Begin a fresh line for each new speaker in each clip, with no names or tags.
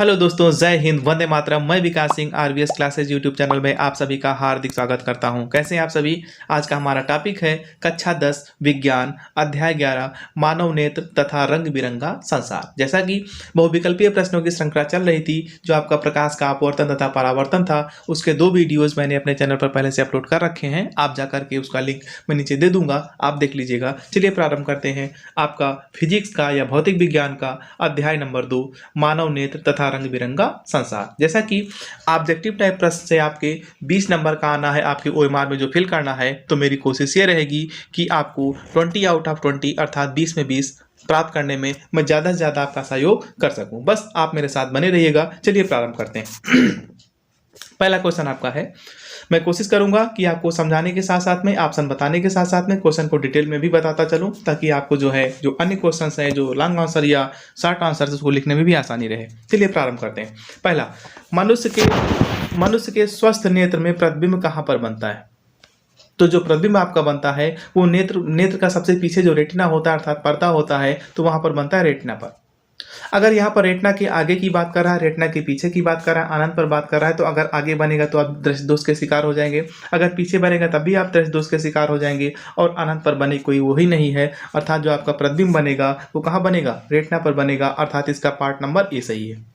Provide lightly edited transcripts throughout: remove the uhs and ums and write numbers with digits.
Hello दोस्तों, जय हिंद, वंदे मातरम। मैं Vikas Singh RVS classes YouTube channel में आप सभी का हार्दिक स्वागत करता हूं। कैसे हैं आप सभी। आज का हमारा टॉपिक है कक्षा 10 विज्ञान अध्याय 11 मानव नेत्र तथा रंग बिरंगा संसार। जैसा कि बहुविकल्पीय प्रश्नों की श्रृंखला चल रही थी, जो आपका प्रकाश का अपवर्तन तथा परावर्तन था, उसके 2 वीडियोज मैंने अपने चैनल पर पहले से अपलोड कर रखे हैं। आप जाकर के उसका लिंक मैं नीचे दे दूंगा, आप देख लीजिएगा। चलिए प्रारंभ करते हैं आपका फिजिक्स का या भौतिक विज्ञान का अध्याय नंबर 2 मानव नेत्र तथा रंग बिरंगा संसार। जैसा कि ऑब्जेक्टिव टाइप प्रश्न से आपके 20 नंबर का आना है, आपके ओएमआर में जो फिल करना है, तो मेरी कोशिश ये रहेगी कि आपको 20 आउट ऑफ 20 अर्थात 20 में 20 प्राप्त करने में मैं ज़्यादा से ज़्यादा आपका सहयोग कर सकूं। बस आप मेरे साथ बने रहिएगा। चलिए प्रारंभ करते हैं। पहला क्वेश्चन आपका है, मैं कोशिश करूंगा कि आपको समझाने के साथ साथ में ऑप्शन बताने के साथ साथ में क्वेश्चन को डिटेल में भी बताता चलूं, ताकि आपको जो है जो अन्य क्वेश्चंस हैं, जो लॉन्ग आंसर या शॉर्ट आंसर, उसको लिखने में भी आसानी रहे। चलिए प्रारंभ करते हैं। पहला, मनुष्य के स्वस्थ नेत्र में प्रतिबिंब कहाँ पर बनता है। तो जो प्रतिबिंब आपका बनता है वो नेत्र का सबसे पीछे जो रेटिना होता है अर्थात पर्दा होता है, तो वहां पर बनता है रेटिना पर। अगर यहाँ पर रेटिना के आगे की बात कर रहा है, रेटिना के पीछे की बात कर रहा है, आनंद पर बात कर रहा है, तो अगर आगे बनेगा तो आप दृष्टि दोष के शिकार हो जाएंगे, अगर पीछे बनेगा तब भी आप दृष्टि दोष के शिकार हो जाएंगे, और आनंद पर बने कोई वही नहीं है। अर्थात जो आपका प्रतिबिंब बनेगा वो कहाँ बनेगा, रेटिना पर बनेगा, अर्थात इसका पार्ट नंबर ए सही है।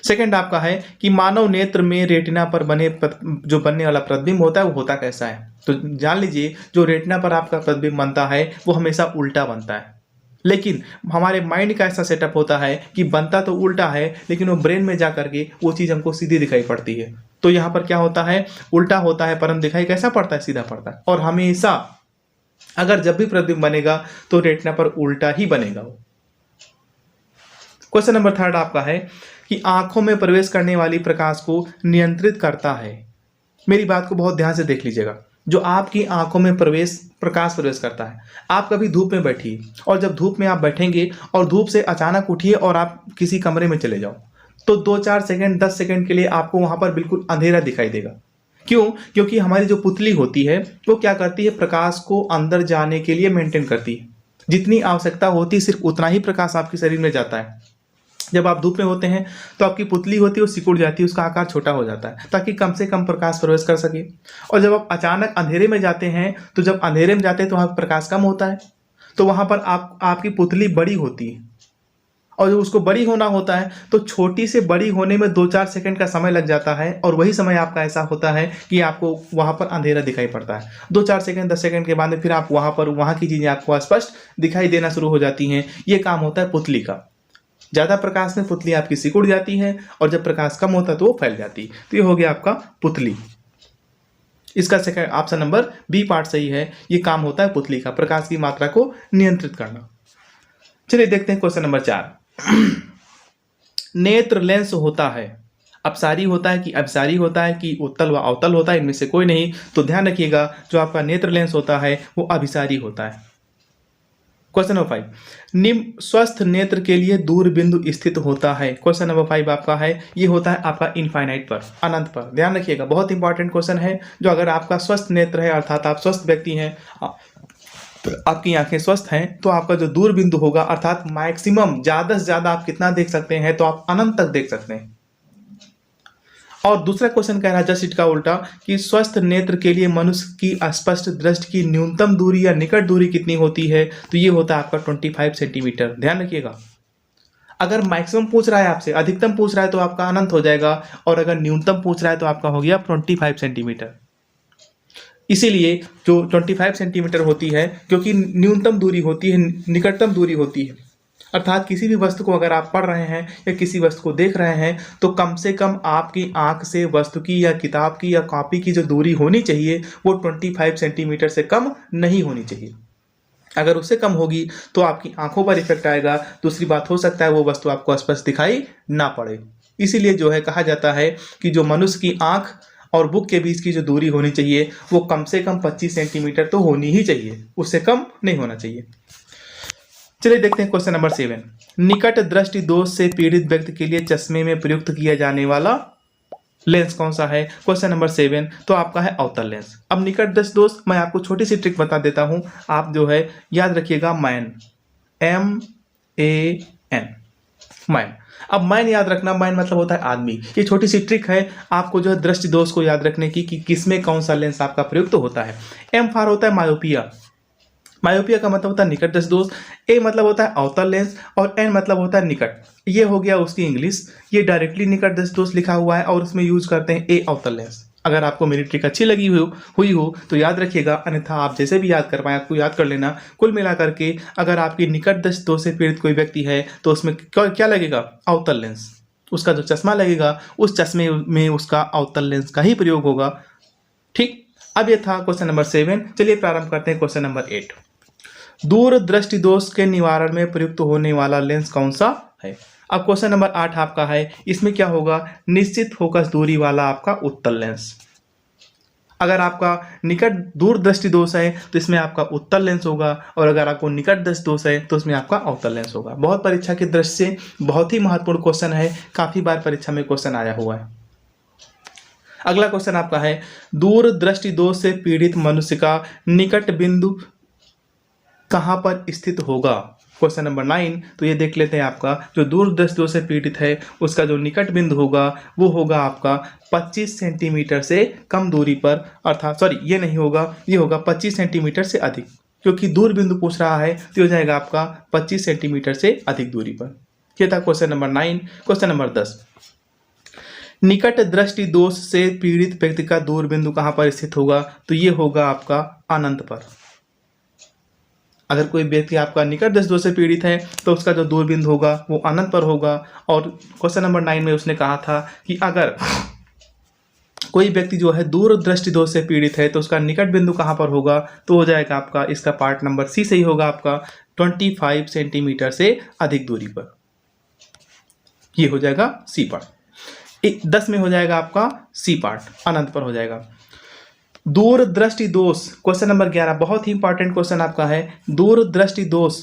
सेकंड आपका है कि मानव नेत्र में रेटिना पर जो बनने वाला प्रतिबिंब होता है वो होता कैसा है। तो जान लीजिए, जो रेटिना पर आपका प्रतिबिंब बनता है वो हमेशा उल्टा बनता है, लेकिन हमारे माइंड का ऐसा सेटअप होता है कि बनता तो उल्टा है, लेकिन वो ब्रेन में जा करके वो चीज़ हमको सीधी दिखाई पड़ती है। तो यहाँ पर क्या होता है, उल्टा होता है, परंतु दिखाई कैसा पड़ता है, सीधा पड़ता है। और हमेशा अगर जब भी प्रतिबिंब बनेगा तो रेटिना पर उल्टा ही बनेगा वो। क्वेश्चन नंबर 3 आपका है कि आंखों में प्रवेश करने वाली प्रकाश को नियंत्रित करता है। मेरी बात को बहुत ध्यान से देख लीजिएगा। जो आपकी आंखों में प्रकाश प्रवेश करता है, आप कभी धूप में बैठिए, और जब धूप में आप बैठेंगे और धूप से अचानक उठिए और आप किसी कमरे में चले जाओ, तो 2-4 सेकंड 10 सेकंड के लिए आपको वहां पर बिल्कुल अंधेरा दिखाई देगा। क्यों? क्योंकि हमारी जो पुतली होती है वो क्या करती है, प्रकाश को अंदर जाने के लिए मेंटेन करती है। जितनी आवश्यकता होती है सिर्फ उतना ही प्रकाश आपके शरीर में जाता है। जब आप धूप में होते हैं तो आपकी पुतली होती है वो सिकुड़ जाती है, उसका आकार छोटा हो जाता है, ताकि कम से कम प्रकाश प्रवेश कर सके। और जब आप अचानक अंधेरे में जाते हैं, तो जब अंधेरे में जाते हैं तो वहाँ प्रकाश कम होता है, तो वहाँ पर आपकी पुतली बड़ी होती है, और जब उसको बड़ी होना होता है तो छोटी से बड़ी होने में 2-4 सेकंड का समय लग जाता है, और वही समय आपका ऐसा होता है कि आपको वहाँ पर अंधेरा दिखाई पड़ता है। 2-4 सेकंड 10 सेकंड के बाद में फिर आप वहाँ की चीज़ें आपको स्पष्ट दिखाई देना शुरू हो जाती हैं। ये काम होता है पुतली का। ज़्यादा प्रकाश में पुतली आपकी सिकुड़ जाती है, और जब प्रकाश कम होता है तो वो फैल जाती है। तो ये हो गया आपका पुतली। इसका second option number B part सही है। ये काम होता है पुतली का, प्रकाश की मात्रा को नियंत्रित करना। चलिए देखते हैं क्वेश्चन नंबर 4। नेत्र लेंस होता है, अपसारी होता है कि अभिसारी होता है कि उत्तल व अवतल होता है, इनमें से कोई नहीं। तो ध्यान रखिएगा, जो आपका नेत्र लेंस होता है वो अभिसारी होता है। क्वेश्चन नंबर 5, निम्न स्वस्थ नेत्र के लिए दूर बिंदु स्थित होता है। क्वेश्चन नंबर 5 आपका है, ये होता है आपका इनफाइनाइट पर, अनंत पर। ध्यान रखिएगा, बहुत इंपॉर्टेंट क्वेश्चन है। जो अगर आपका स्वस्थ नेत्र है, अर्थात आप स्वस्थ व्यक्ति हैं, आपकी आंखें स्वस्थ हैं, तो आपका जो दूर बिंदु होगा, अर्थात मैक्सिमम ज़्यादा से ज़्यादा आप कितना देख सकते हैं, तो आप अनंत तक देख सकते हैं। और दूसरा क्वेश्चन कह रहा है जस्ट इसका उल्टा, कि स्वस्थ नेत्र के लिए मनुष्य की स्पष्ट दृष्टि की न्यूनतम दूरी या निकट दूरी कितनी होती है। तो ये होता है आपका 25 सेंटीमीटर। ध्यान रखिएगा, अगर मैक्सिमम पूछ रहा है आपसे, अधिकतम पूछ रहा है तो आपका अनंत हो जाएगा, और अगर न्यूनतम पूछ रहा है तो आपका हो गया 25 सेंटीमीटर। इसीलिए जो 25 सेंटीमीटर होती है, क्योंकि न्यूनतम दूरी होती है, निकटतम दूरी होती है। अर्थात किसी भी वस्तु को अगर आप पढ़ रहे हैं या किसी वस्तु को देख रहे हैं, तो कम से कम आपकी आंख से वस्तु की या किताब की या कॉपी की जो दूरी होनी चाहिए वो 25 सेंटीमीटर से कम नहीं होनी चाहिए। अगर उससे कम होगी तो आपकी आंखों पर इफेक्ट आएगा। दूसरी बात, हो सकता है वो वस्तु आपको स्पष्ट दिखाई ना पड़े। इसीलिए जो है कहा जाता है कि जो मनुष्य की आंख और बुक के बीच की जो दूरी होनी चाहिए वो कम से कम 25 सेंटीमीटर तो होनी ही चाहिए, उससे कम नहीं होना चाहिए। चलिए देखते हैं क्वेश्चन नंबर 7। निकट दृष्टि दोष से पीड़ित व्यक्ति के लिए चश्मे में प्रयुक्त किया जाने वाला लेंस कौन सा है। क्वेश्चन नंबर 7 तो आपका है अवतल लेंस। अब निकट दृष्टि दोष, मैं आपको छोटी सी ट्रिक बता देता हूं, आप जो है याद रखिएगा, मैन, MAN। मैन। अब मैन याद रखना, मैन मतलब होता है आदमी। ये छोटी सी ट्रिक है आपको जो है दृष्टि दोष को याद रखने की कि किसमें कौन सा लेंस आपका प्रयुक्त होता है। एम फॉर होता है मायोपिया। मायोपिया का मतलब होता है निकट दृष्टि दोष। ए मतलब होता है अवतल लेंस और एन मतलब होता है निकट। ये हो गया उसकी इंग्लिश। ये डायरेक्टली निकट दृष्टि दोष लिखा हुआ है और उसमें यूज करते हैं ए अवतल लेंस। अगर आपको मेरी ट्रिक अच्छी लगी हुई हो तो याद रखिएगा, अन्यथा आप जैसे भी याद कर पाए आपको याद कर लेना। कुल मिला करके अगर आपकी निकट दृष्टि दोष से पीड़ित कोई व्यक्ति है तो उसमें क्या लगेगा, अवतल लेंस। उसका जो चश्मा लगेगा उस चश्मे में उसका अवतल लेंस का ही प्रयोग होगा। ठीक, अब ये था क्वेश्चन नंबर 7। चलिए प्रारंभ करते हैं क्वेश्चन नंबर 8। दूर दृष्टि दोष के निवारण में प्रयुक्त होने वाला लेंस कौन सा है। अब क्वेश्चन नंबर 8 आपका है, इसमें क्या होगा, निश्चित फोकस दूरी वाला आपका उत्तल लेंस। अगर आपका निकट दूर दृष्टि दोष है तो इसमें आपका उत्तल लेंस होगा, और अगर आपको निकट दृष्टि दोष है तो इसमें आपका अवतल लेंस होगा। बहुत परीक्षा की दृष्टि से बहुत ही महत्वपूर्ण क्वेश्चन है, काफी बार परीक्षा में क्वेश्चन आया हुआ है। अगला क्वेश्चन आपका है, दूर दृष्टि दोष से पीड़ित मनुष्य का निकट बिंदु कहां पर स्थित होगा। क्वेश्चन नंबर 9, तो ये देख लेते हैं आपका जो दूर दृष्टि दोष से पीड़ित है उसका जो निकट बिंदु होगा वो होगा आपका 25 सेंटीमीटर से कम दूरी पर, अर्थात सॉरी ये नहीं होगा, ये होगा 25 सेंटीमीटर से अधिक, क्योंकि दूर बिंदु पूछ रहा है तो हो जाएगा आपका 25 सेंटीमीटर से अधिक दूरी पर। ये था क्वेश्चन नंबर 9। क्वेश्चन नंबर 10, निकट दृष्टि दोष से पीड़ित व्यक्ति का दूर बिंदु कहां पर स्थित होगा, तो ये होगा आपका अनंत पर। अगर कोई व्यक्ति आपका निकट दृष्टि दोष से पीड़ित है तो उसका जो दूरबिंदु होगा वो अनंत पर होगा। और क्वेश्चन नंबर 9 में उसने कहा था कि अगर कोई व्यक्ति जो है दूर दृष्टि दोष से पीड़ित है तो उसका निकट बिंदु कहां पर होगा, तो हो जाएगा आपका इसका पार्ट नंबर सी सही होगा आपका 25 सेंटीमीटर से अधिक दूरी पर। ये हो जाएगा सी पार्ट। 10 में हो जाएगा आपका सी पार्ट, अनंत पर हो जाएगा। दूर दृष्टि दोष, क्वेश्चन नंबर 11, बहुत ही इंपॉर्टेंट क्वेश्चन आपका है। दूर दृष्टि दोष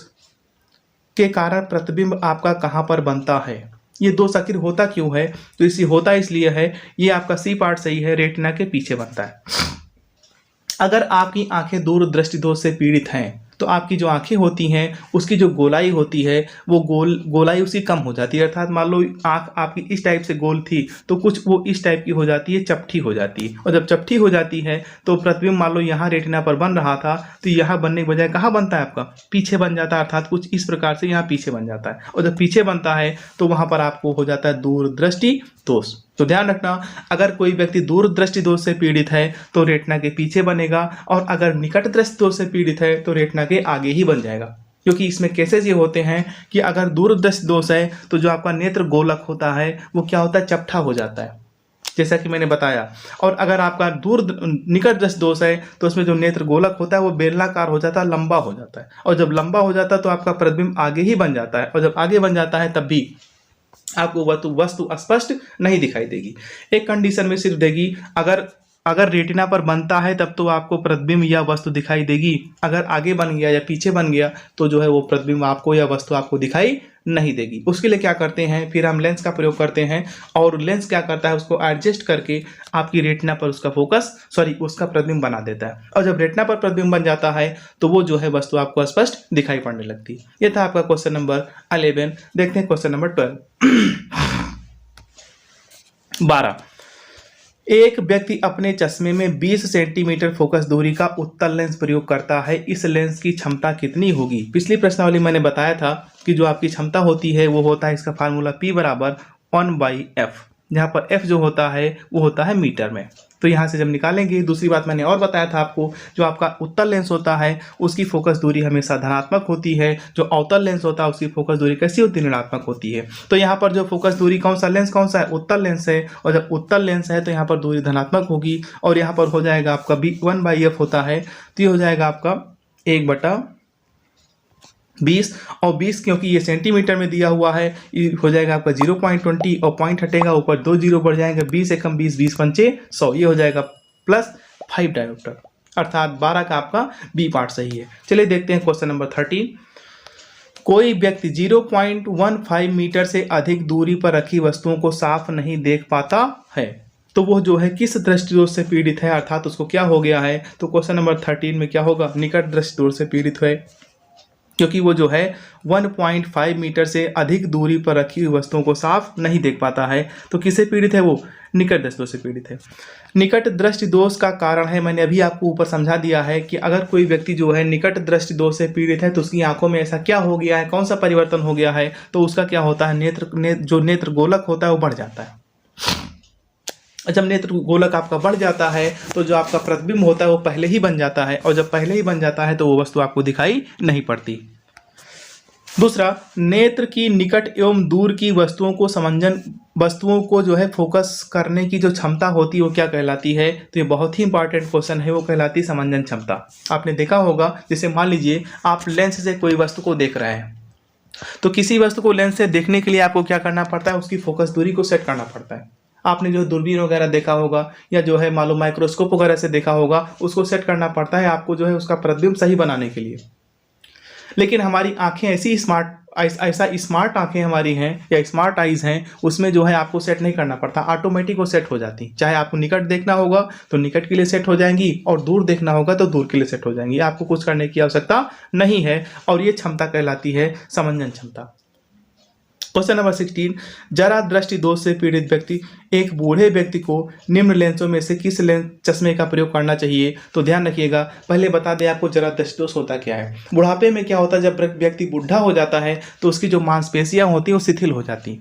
के कारण प्रतिबिंब आपका कहां पर बनता है। ये दोष आखिर होता क्यों है, तो इसी होता इसलिए है, ये आपका सी पार्ट सही है, रेटिना के पीछे बनता है। अगर आपकी आंखें दूर दृष्टि दोष से पीड़ित हैं तो आपकी जो आंखें होती हैं उसकी जो गोलाई होती है वो गोलाई उसकी कम हो जाती है। अर्थात मान लो आंख आपकी इस टाइप से गोल थी तो कुछ वो इस टाइप की हो जाती है, चपटी हो जाती है। और जब चपटी हो जाती है तो प्रतिबिंब मान लो यहाँ रेटिना पर बन रहा था तो यहाँ बनने के बजाय कहाँ बनता है आपका, पीछे बन जाता है। अर्थात कुछ इस प्रकार से यहाँ पीछे बन जाता है, और जब पीछे बनता है तो वहाँ पर आपको हो जाता है दूर दृष्टि दोष। तो ध्यान रखना, अगर कोई व्यक्ति दूर दृष्टि दोष से पीड़ित है तो रेटिना के पीछे बनेगा, और अगर निकट दृष्टि दोष से पीड़ित है तो रेटिना के आगे ही बन जाएगा। क्योंकि इसमें केसेस ये होते हैं कि अगर दूर दृष्टि दोष है तो जो आपका नेत्र गोलक होता है वो क्या होता है, चपटा हो जाता है, जैसा कि मैंने बताया। और अगर आपका निकट दृष्टि दोष है तो उसमें जो नेत्र गोलक होता है वो बेलनाकार हो जाता है, लंबा हो जाता है, और जब लंबा हो जाता है तो आपका प्रतिबिंब आगे ही बन जाता है, और जब आगे बन जाता है तब भी आपको वस्तु स्पष्ट नहीं दिखाई देगी। एक कंडीशन में सिर्फ देगी, अगर रेटिना पर बनता है तब तो आपको प्रतिबिंब या वस्तु दिखाई देगी, अगर आगे बन गया या पीछे बन गया तो जो है वो प्रतिबिंब आपको या वस्तु आपको दिखाई नहीं देगी। उसके लिए क्या करते हैं, फिर हम लेंस का प्रयोग करते हैं, और लेंस क्या करता है उसको एडजस्ट करके आपकी रेटिना पर उसका उसका प्रतिबिंब बना देता है। और जब रेटिना पर प्रतिबिंब बन जाता है तो वो जो है वस्तु आपको स्पष्ट दिखाई पड़ने लगती है। ये था आपका क्वेश्चन नंबर 11। देखते हैं क्वेश्चन नंबर 12। एक व्यक्ति अपने चश्मे में 20 सेंटीमीटर फोकस दूरी का उत्तल लेंस प्रयोग करता है, इस लेंस की क्षमता कितनी होगी। पिछली प्रश्नावली मैंने बताया था कि जो आपकी क्षमता होती है वो होता है, इसका फार्मूला P बराबर 1/f, जहाँ पर f जो होता है वो होता है मीटर में। तो यहाँ से जब निकालेंगे, दूसरी बात मैंने और बताया था आपको, जो आपका उत्तल लेंस होता है उसकी फोकस दूरी हमेशा धनात्मक होती है, जो अवतल लेंस होता है उसकी फोकस दूरी कैसी होती है, ऋणात्मक होती है। तो यहाँ पर जो फोकस दूरी कौन सा है, उत्तल लेंस है, और जब उत्तल लेंस है तो यहाँ पर दूरी धनात्मक होगी, और यहाँ पर हो जाएगा आपका 1/f होता है, तो ये हो जाएगा आपका 1/20, और 20 क्योंकि ये सेंटीमीटर में दिया हुआ है ये हो जाएगा आपका 0.20, और पॉइंट हटेगा ऊपर 2 जीरो बढ़ जाएंगे, 20 एकम 20, 20 पंचे 100, ये हो जाएगा +5 डायोप्टर, अर्थात 12 का आपका बी पार्ट सही है। चलिए देखते हैं क्वेश्चन नंबर 13। कोई व्यक्ति 0.15 मीटर से अधिक दूरी पर रखी वस्तुओं को साफ नहीं देख पाता है, तो वो जो है किस दृष्टि दोष से पीड़ित है, अर्थात उसको क्या हो गया है। तो क्वेश्चन नंबर 13 में क्या होगा, निकट दृष्टि दोष से पीड़ित है। क्योंकि वो जो है 1.5 मीटर से अधिक दूरी पर रखी हुई वस्तुओं को साफ नहीं देख पाता है। तो किससे पीड़ित है वो? निकट दृष्टि दोष से पीड़ित है। निकट दृष्टि दोष का कारण है, मैंने अभी आपको ऊपर समझा दिया है कि अगर कोई व्यक्ति जो है निकट दृष्टि दोष से पीड़ित है तो उसकी आंखों में ऐसा क्या हो गया है, कौन सा परिवर्तन हो गया है, तो उसका क्या होता है, जो नेत्र गोलक होता है वो बढ़ जाता है। जब नेत्र गोलक आपका बढ़ जाता है तो जो आपका प्रतिबिंब होता है वो पहले ही बन जाता है, और जब पहले ही बन जाता है तो वो वस्तु आपको दिखाई नहीं पड़ती। दूसरा, नेत्र की निकट एवं दूर की वस्तुओं को जो है फोकस करने की जो क्षमता होती है वो क्या कहलाती है? तो ये बहुत ही इंपॉर्टेंट क्वेश्चन है, वो कहलाती है समंजन क्षमता। आपने देखा होगा, जैसे मान लीजिए आप लेंस से कोई वस्तु को देख रहे हैं, तो किसी वस्तु को लेंस से देखने के लिए आपको क्या करना पड़ता है? उसकी फोकस दूरी को सेट करना पड़ता है। आपने जो दूरबीन वगैरह देखा होगा या जो है मालूम माइक्रोस्कोप वगैरह से देखा होगा, उसको सेट करना पड़ता है आपको जो है उसका प्रतिबिंब सही बनाने के लिए। लेकिन हमारी आंखें ऐसा स्मार्ट आंखें हमारी हैं या स्मार्ट आईज हैं, उसमें जो है आपको सेट नहीं करना पड़ता, ऑटोमेटिक वो सेट हो जाती। चाहे आपको निकट देखना होगा तो निकट के लिए सेट हो जाएंगी, और दूर देखना होगा तो दूर के लिए सेट हो जाएंगी। आपको कुछ करने की आवश्यकता नहीं है, और ये क्षमता कहलाती है समंजन क्षमता। क्वेश्चन नंबर 16, जरा दृष्टि दोष से पीड़ित व्यक्ति, एक बूढ़े व्यक्ति को निम्न लेंसों में से किस लेंस चश्मे का प्रयोग करना चाहिए? तो ध्यान रखिएगा, पहले बता दें आपको जरा दृष्टि दोष होता क्या है। बुढ़ापे में क्या होता है, जब व्यक्ति बूढ़ा हो जाता है तो उसकी जो मांसपेशियां होती हैं वो शिथिल हो जाती,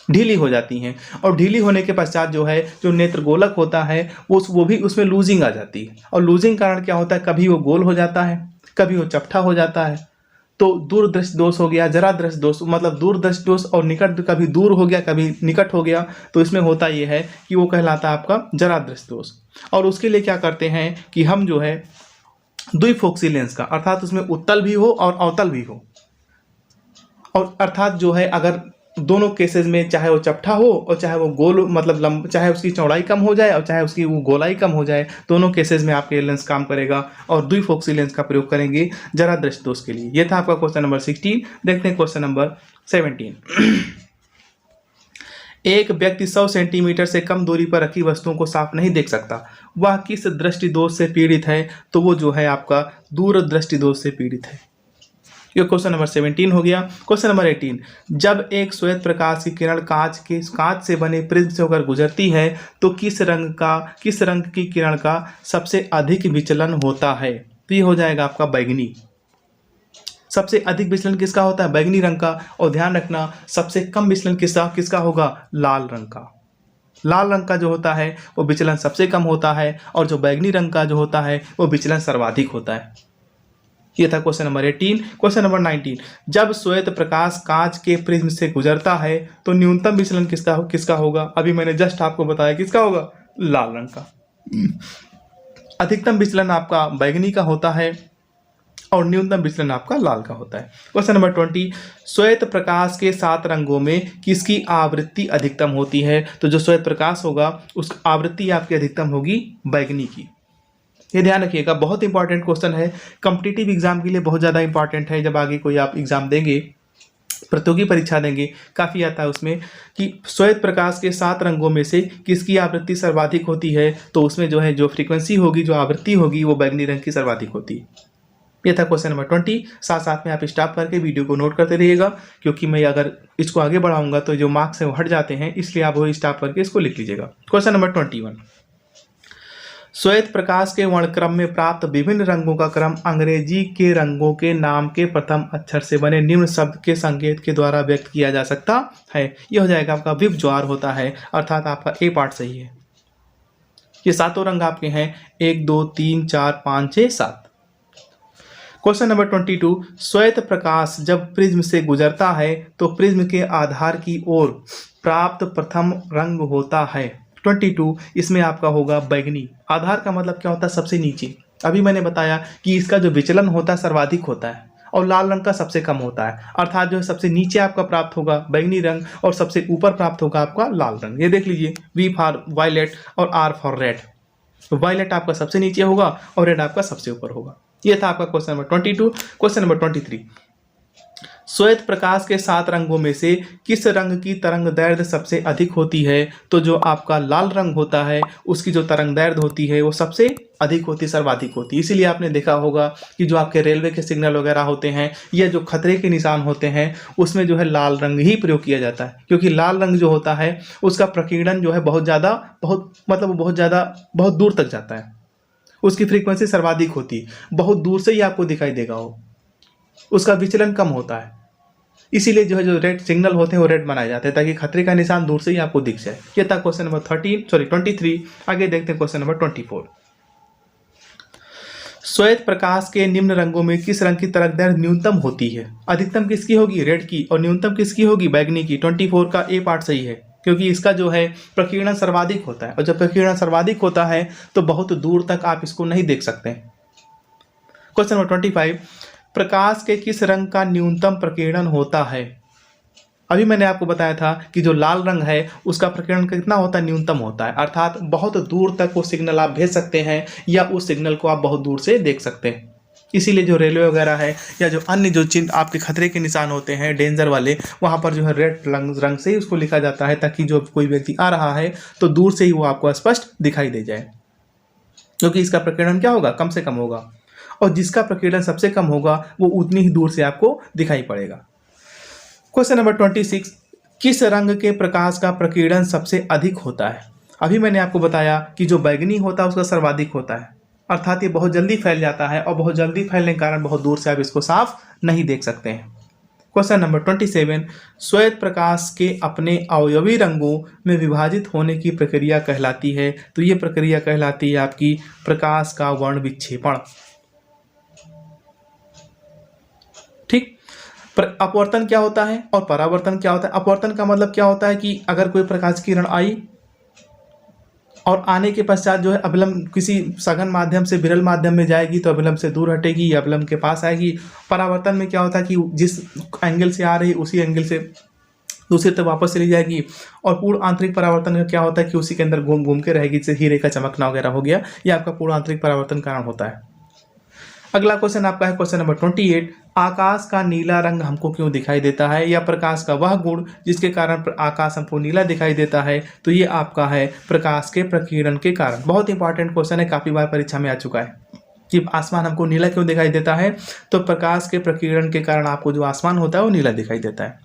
ढीली हो जाती हैं, और ढीली होने के पश्चात जो है जो नेत्र गोलक होता है वो भी उसमें लूजिंग आ जाती है। और लूजिंग कारण क्या होता है, कभी वो गोल हो जाता है, कभी वो चपटा हो जाता है। तो दूर दृष्टि दोष हो गया, जरा दृष्टि दोष, मतलब दूर दृष्टि दोष और निकट, कभी दूर हो गया कभी निकट हो गया, तो इसमें होता ये है कि वो कहलाता है आपका जरा दृष्टि दोष। और उसके लिए क्या करते हैं कि हम जो है द्विफोक्सी लेंस का, अर्थात उसमें उत्तल भी हो और अवतल भी हो, और अर्थात जो है अगर दोनों केसेस में चाहे वो चपटा हो और चाहे वो गोल, मतलब चाहे उसकी चौड़ाई कम हो जाए और चाहे उसकी वो गोलाई कम हो जाए, दोनों केसेस में आपके लेंस काम करेगा, और द्विफोक्सी लेंस का प्रयोग करेंगे जरा दृष्टि दोष के लिए। ये था आपका क्वेश्चन नंबर 16। देखते हैं क्वेश्चन नंबर 17। एक व्यक्ति 100 सेंटीमीटर से कम दूरी पर रखी वस्तुओं को साफ नहीं देख सकता, वह किस दृष्टि दोष से पीड़ित है? तो वो जो है आपका दूर दृष्टि दोष से पीड़ित है। ये क्वेश्चन नंबर 17 हो गया। क्वेश्चन नंबर 18, जब एक श्वेत प्रकाश की किरण कांच से बने प्रिज्म से होकर गुजरती है तो किस रंग की किरण का सबसे अधिक विचलन होता है? तो ये हो जाएगा आपका बैगनी। सबसे अधिक विचलन किसका होता है? बैगनी रंग का। और ध्यान रखना, सबसे कम विचलन किसका होगा? लाल रंग का। लाल रंग का जो होता है वो विचलन सबसे कम होता है, और जो बैगनी रंग का जो होता है वो विचलन सर्वाधिक होता है। ये था क्वेश्चन नंबर 18। क्वेश्चन नंबर 19, जब श्वेत प्रकाश कांच के प्रिज्म से गुजरता है तो न्यूनतम विचलन किसका होगा? अभी मैंने जस्ट आपको बताया किसका होगा? लाल रंग का। अधिकतम विचलन आपका बैगनी का होता है और न्यूनतम विचलन आपका लाल का होता है। क्वेश्चन नंबर 20, श्वेत प्रकाश के 7 रंगों में किसकी आवृत्ति अधिकतम होती है? तो जो श्वेत प्रकाश होगा उस आवृत्ति आपकी अधिकतम होगी बैगनी की। ये ध्यान रखिएगा, बहुत इंपॉर्टेंट क्वेश्चन है, कॉम्पिटिटिव एग्जाम के लिए बहुत ज़्यादा इंपॉर्टेंट है। जब आगे कोई आप एग्जाम देंगे, प्रतियोगी परीक्षा देंगे, काफ़ी आता है उसमें कि श्वेत प्रकाश के 7 रंगों में से किसकी आवृत्ति सर्वाधिक होती है? तो उसमें जो है जो फ्रीक्वेंसी होगी, जो आवृत्ति होगी, वो बैगनी रंग की सर्वाधिक होती है। ये था क्वेश्चन नंबर 20। साथ साथ में आप स्टॉप करके वीडियो को नोट करते रहिएगा, क्योंकि मैं अगर इसको आगे बढ़ाऊंगा तो जो मार्क्स है वो हट जाते हैं, इसलिए आप वो स्टॉप करके इसको लिख लीजिएगा। क्वेश्चन नंबर 21, श्वेत प्रकाश के वर्णक्रम में प्राप्त विभिन्न रंगों का क्रम अंग्रेजी के रंगों के नाम के प्रथम अक्षर से बने निम्न शब्द के संकेत के द्वारा व्यक्त किया जा सकता है। यह हो जाएगा आपका विप ज्वार होता है, अर्थात आपका ए पार्ट सही है। ये 7 रंग आपके हैं, 1 2 3 4 5 6 7। क्वेश्चन नंबर 22, श्वेत प्रकाश जब प्रिज्म से गुजरता है तो प्रिज्म के आधार की ओर प्राप्त प्रथम रंग होता है। 22, इसमें आपका होगा बैगनी। आधार का मतलब क्या होता है? सबसे नीचे। अभी मैंने बताया कि इसका जो विचलन होता है सर्वाधिक होता है, और लाल रंग का सबसे कम होता है, अर्थात जो है सबसे नीचे आपका प्राप्त होगा बैगनी रंग और सबसे ऊपर प्राप्त होगा आपका लाल रंग। ये देख लीजिए, वी फॉर वायलेट और आर फॉर रेड। वायलेट आपका सबसे नीचे होगा और रेड आपका सबसे ऊपर होगा। ये था आपका क्वेश्चन नंबर 22। क्वेश्चन नंबर 23, श्वेत प्रकाश के 7 रंगों में से किस रंग की तरंग दैर्ध्य सबसे अधिक होती है? तो जो आपका लाल रंग होता है उसकी जो तरंग दैर्ध्य होती है वो सबसे अधिक होती, सर्वाधिक होती। इसीलिए आपने देखा होगा कि जो आपके रेलवे के सिग्नल वगैरह होते हैं या जो खतरे के निशान होते हैं उसमें जो है लाल रंग ही प्रयोग किया जाता है, क्योंकि लाल रंग जो होता है उसका प्रकीर्णन जो है बहुत दूर तक जाता है, उसकी फ्रीक्वेंसी सर्वाधिक होती, बहुत दूर से ही आपको दिखाई देगा, वो उसका विचलन कम होता है। इसीलिए जो है जो रेड सिग्नल होते हैं वो रेड बनाए जाते हैं ताकि खतरे का निशान दूर से ही आपको दिख जाए। ये था क्वेश्चन नंबर 23। आगे देखते हैं क्वेश्चन नंबर 24। श्वेत प्रकाश के निम्न रंगों में किस रंग की तरंग दैर्ध्य न्यूनतम होती है? अधिकतम किसकी होगी? रेड की, और न्यूनतम किसकी होगी? बैगनी की। 24 का ए पार्ट सही है, क्योंकि इसका जो है प्रकीर्णन सर्वाधिक होता है, और जब प्रकीर्णन सर्वाधिक होता है तो बहुत दूर तक आप इसको नहीं देख सकते। क्वेश्चन नंबर 25, प्रकाश के किस रंग का न्यूनतम प्रकीर्णन होता है? अभी मैंने आपको बताया था कि जो लाल रंग है उसका प्रकीर्णन कितना होता है? न्यूनतम होता है, अर्थात बहुत दूर तक वो सिग्नल आप भेज सकते हैं या उस सिग्नल को आप बहुत दूर से देख सकते हैं। इसीलिए जो रेलवे वगैरह है या जो अन्य जो चिन्ह आपके खतरे के निशान होते हैं डेंजर वाले, वहाँ पर जो है रेड रंग से ही उसको लिखा जाता है ताकि जो कोई व्यक्ति आ रहा है तो दूर से ही वो आपको स्पष्ट दिखाई दे जाए, क्योंकि इसका प्रकीर्णन क्या होगा? कम से कम होगा, और जिसका प्रकीर्णन सबसे कम होगा वो उतनी ही दूर से आपको दिखाई पड़ेगा। क्वेश्चन नंबर 26, किस रंग के प्रकाश का प्रकीर्णन सबसे अधिक होता है? अभी मैंने आपको बताया कि जो बैगनी होता है उसका सर्वाधिक होता है, अर्थात ये बहुत जल्दी फैल जाता है, और बहुत जल्दी फैलने के कारण बहुत दूर से आप इसको साफ नहीं देख सकते हैं। क्वेश्चन नंबर 27, श्वेत प्रकाश के अपने अवयवी रंगों में विभाजित होने की प्रक्रिया कहलाती है? तो ये प्रक्रिया कहलाती है आपकी प्रकाश का वर्ण विक्षेपण। ठीक, अपवर्तन क्या होता है और परावर्तन क्या होता है? अपवर्तन का मतलब क्या होता है कि अगर कोई प्रकाश किरण आई और आने के पश्चात जो है अभिलंब किसी सघन माध्यम से विरल माध्यम में जाएगी तो अभिलंब से दूर हटेगी या अभिलंब के पास आएगी। परावर्तन में क्या होता है कि जिस एंगल से आ रही उसी एंगल से दूसरी तरफ वापस चली जाएगी। और पूर्ण आंतरिक परावर्तन का क्या होता है कि उसी के अंदर घूम घूम के रहेगी, जैसे हीरे का चमकना वगैरह हो गया, यह आपका पूर्ण आंतरिक परावर्तन कारण होता है। अगला क्वेश्चन आपका है क्वेश्चन नंबर 28, आकाश का नीला रंग हमको क्यों दिखाई देता है, या प्रकाश का वह गुण जिसके कारण आकाश हमको नीला दिखाई देता है? तो ये आपका है प्रकाश के प्रकीर्णन के कारण। बहुत इंपॉर्टेंट क्वेश्चन है, काफी बार परीक्षा में आ चुका है कि आसमान हमको नीला क्यों दिखाई देता है? तो प्रकाश के प्रकीर्णन के कारण आपको जो आसमान होता है वो नीला दिखाई देता है।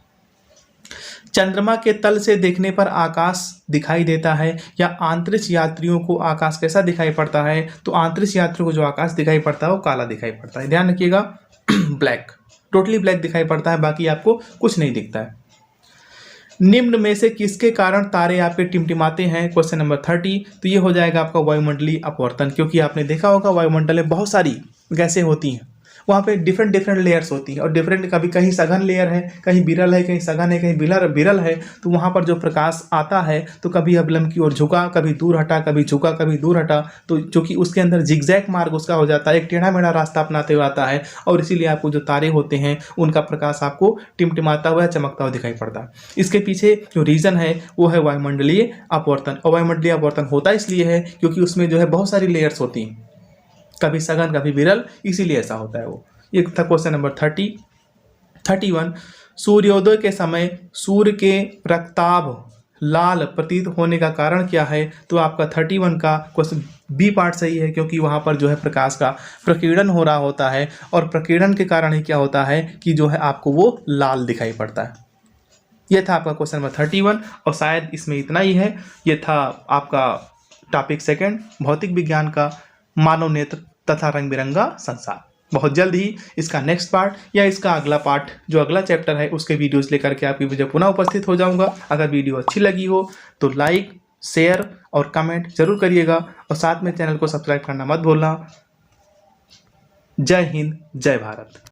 चंद्रमा के तल से देखने पर आकाश दिखाई देता है, या अंतरिक्ष यात्रियों को आकाश कैसा दिखाई पड़ता है? तो अंतरिक्ष यात्रियों को जो आकाश दिखाई पड़ता है वो काला दिखाई पड़ता है। ध्यान रखिएगा, ब्लैक, टोटली ब्लैक दिखाई पड़ता है, बाकी आपको कुछ नहीं दिखता है। निम्न में से किसके कारण तारे आपके टिमटिमाते हैं? क्वेश्चन नंबर 30, तो ये हो जाएगा आपका वायुमंडलीय अपवर्तन, क्योंकि आपने देखा होगा वायुमंडल में बहुत सारी गैसें होती हैं, वहाँ पे डिफरेंट लेयर्स होती हैं, और डिफरेंट कभी कहीं सघन लेयर है, कहीं विरल है, कहीं सघन है, कहीं विरल है, तो वहाँ पर जो प्रकाश आता है तो कभी अभिलंब की ओर झुका, कभी दूर हटा, कभी झुका, कभी दूर हटा, तो चूंकि उसके अंदर जिगजैग मार्ग उसका हो जाता है, एक टेढ़ा मेढ़ा रास्ता अपनाते हुए आता है, और इसीलिए आपको जो तारे होते हैं उनका प्रकाश आपको टिमटिमाता हुआ, चमकता हुआ दिखाई पड़ता है। इसके पीछे जो रीज़न है वो है वायुमंडलीय अपवर्तन। और वायुमंडलीय अपवर्तन होता इसलिए है क्योंकि उसमें जो है बहुत सारी लेयर्स होती हैं, कभी सघन कभी विरल, इसीलिए ऐसा होता है वो। ये था क्वेश्चन नंबर 31। सूर्योदय के समय सूर्य के रक्ताभ लाल प्रतीत होने का कारण क्या है? तो आपका 31 का क्वेश्चन बी पार्ट सही है, क्योंकि वहाँ पर जो है प्रकाश का प्रकीर्णन हो रहा होता है, और प्रकीर्णन के कारण ही क्या होता है कि जो है आपको वो लाल दिखाई पड़ता है। यह था आपका क्वेश्चन नंबर 31, और शायद इसमें इतना ही है। ये था आपका टॉपिक 2 भौतिक विज्ञान का मानव नेत्र तथा रंग बिरंगा संसार। बहुत जल्द ही इसका नेक्स्ट पार्ट या इसका अगला पार्ट जो अगला चैप्टर है उसके वीडियोस लेकर के आपकी वजह पुनः उपस्थित हो जाऊंगा। अगर वीडियो अच्छी लगी हो तो लाइक, शेयर और कमेंट जरूर करिएगा, और साथ में चैनल को सब्सक्राइब करना मत भूलना। जय हिंद, जय भारत।